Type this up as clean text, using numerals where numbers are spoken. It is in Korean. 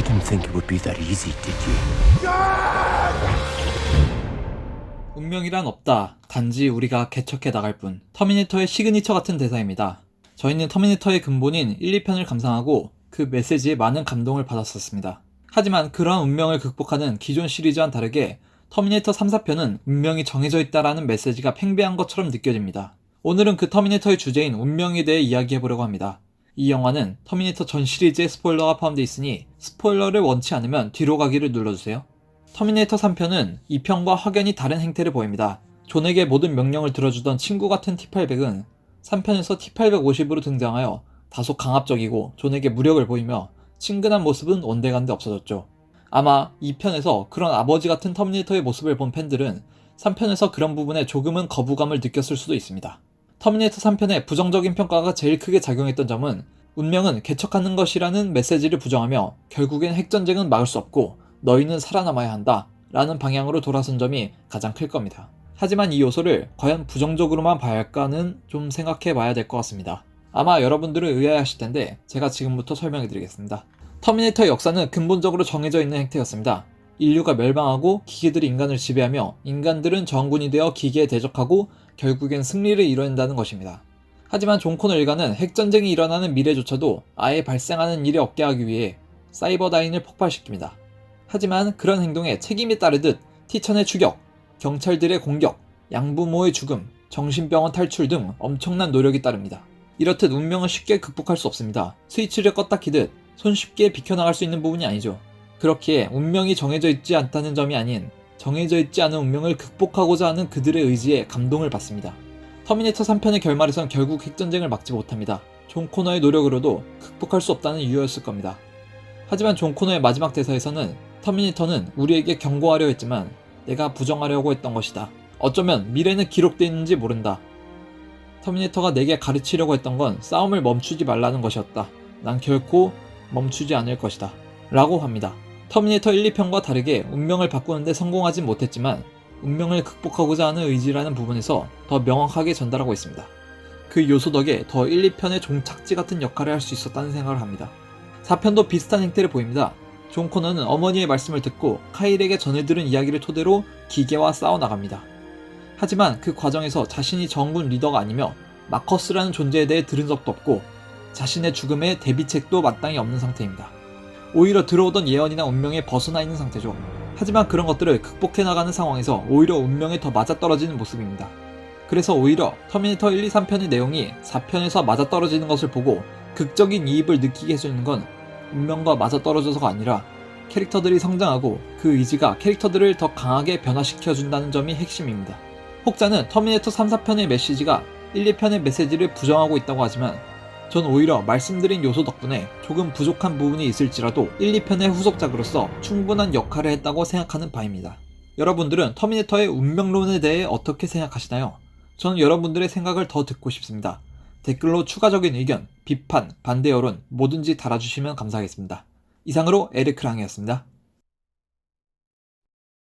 didn't think it would be that easy, did you? 운명이란 없다. 단지 우리가 개척해 나갈 뿐. 터미네이터의 시그니처 같은 대사입니다. 저희는 터미네이터의 근본인 1, 2편을 감상하고 그 메시지에 많은 감동을 받았었습니다. 하지만 그러한 운명을 극복하는 기존 시리즈와는 다르게 터미네이터 3, 4편은 운명이 정해져 있다라는 메시지가 팽배한 것처럼 느껴집니다. 오늘은 그 터미네이터의 주제인 운명에 대해 이야기해보려고 합니다. 이 영화는 터미네이터 전 시리즈의 스포일러가 포함되어 있으니 스포일러를 원치 않으면 뒤로 가기를 눌러주세요. 터미네이터 3편은 2편과 확연히 다른 행태를 보입니다. 존에게 모든 명령을 들어주던 친구 같은 T-800은 3편에서 T-850으로 등장하여 다소 강압적이고 존에게 무력을 보이며 친근한 모습은 온데간데 없어졌죠. 아마 2편에서 그런 아버지 같은 터미네이터의 모습을 본 팬들은 3편에서 그런 부분에 조금은 거부감을 느꼈을 수도 있습니다. 터미네이터 3편의 부정적인 평가가 제일 크게 작용했던 점은 운명은 개척하는 것이라는 메시지를 부정하며 결국엔 핵전쟁은 막을 수 없고 너희는 살아남아야 한다 라는 방향으로 돌아선 점이 가장 클 겁니다. 하지만 이 요소를 과연 부정적으로만 봐야 할까는 좀 생각해 봐야 될 것 같습니다. 아마 여러분들은 의아해하실 텐데 제가 지금부터 설명해 드리겠습니다. 터미네이터의 역사는 근본적으로 정해져 있는 행태였습니다. 인류가 멸망하고 기계들이 인간을 지배하며 인간들은 저항군이 되어 기계에 대적하고 결국엔 승리를 이뤄낸다는 것입니다. 하지만 존 코너 일가는 핵전쟁이 일어나는 미래조차도 아예 발생하는 일이 없게 하기 위해 사이버다인을 폭발시킵니다. 하지만 그런 행동에 책임이 따르듯 티천의 추격, 경찰들의 공격, 양부모의 죽음, 정신병원 탈출 등 엄청난 노력이 따릅니다. 이렇듯 운명은 쉽게 극복할 수 없습니다. 스위치를 껐다 키듯 손쉽게 비켜나갈 수 있는 부분이 아니죠. 그렇기에 운명이 정해져 있지 않다는 점이 아닌 정해져 있지 않은 운명을 극복하고자 하는 그들의 의지에 감동을 받습니다. 터미네이터 3편의 결말에선 결국 핵전쟁을 막지 못합니다. 존 코너의 노력으로도 극복할 수 없다는 이유였을 겁니다. 하지만 존 코너의 마지막 대사에서는 터미네이터는 우리에게 경고하려 했지만 내가 부정하려고 했던 것이다. 어쩌면 미래는 기록되어 있는지 모른다. 터미네이터가 내게 가르치려고 했던 건 싸움을 멈추지 말라는 것이었다. 난 결코 멈추지 않을 것이다. 라고 합니다. 터미네이터 1, 2편과 다르게 운명을 바꾸는데 성공하진 못했지만 운명을 극복하고자 하는 의지라는 부분에서 더 명확하게 전달하고 있습니다. 그 요소 덕에 더 1, 2편의 종착지 같은 역할을 할 수 있었다는 생각을 합니다. 4편도 비슷한 행태를 보입니다. 존 코너는 어머니의 말씀을 듣고 카일에게 전해들은 이야기를 토대로 기계와 싸워나갑니다. 하지만 그 과정에서 자신이 저항군 리더가 아니며 마커스라는 존재에 대해 들은 적도 없고 자신의 죽음에 대비책도 마땅히 없는 상태입니다. 오히려 들어오던 예언이나 운명에 벗어나 있는 상태죠. 하지만 그런 것들을 극복해 나가는 상황에서 오히려 운명에 더 맞아떨어지는 모습입니다. 그래서 오히려 터미네이터 1, 2, 3편의 내용이 4편에서 맞아떨어지는 것을 보고 극적인 이입을 느끼게 해주는 건 운명과 맞아떨어져서가 아니라 캐릭터들이 성장하고 그 의지가 캐릭터들을 더 강하게 변화시켜준다는 점이 핵심입니다. 혹자는 터미네이터 3, 4편의 메시지가 1, 2편의 메시지를 부정하고 있다고 하지만 전 오히려 말씀드린 요소 덕분에 조금 부족한 부분이 있을지라도 1, 2편의 후속작으로서 충분한 역할을 했다고 생각하는 바입니다. 여러분들은 터미네이터의 운명론에 대해 어떻게 생각하시나요? 저는 여러분들의 생각을 더 듣고 싶습니다. 댓글로 추가적인 의견, 비판, 반대 여론 뭐든지 달아주시면 감사하겠습니다. 이상으로 에르크랑이었습니다.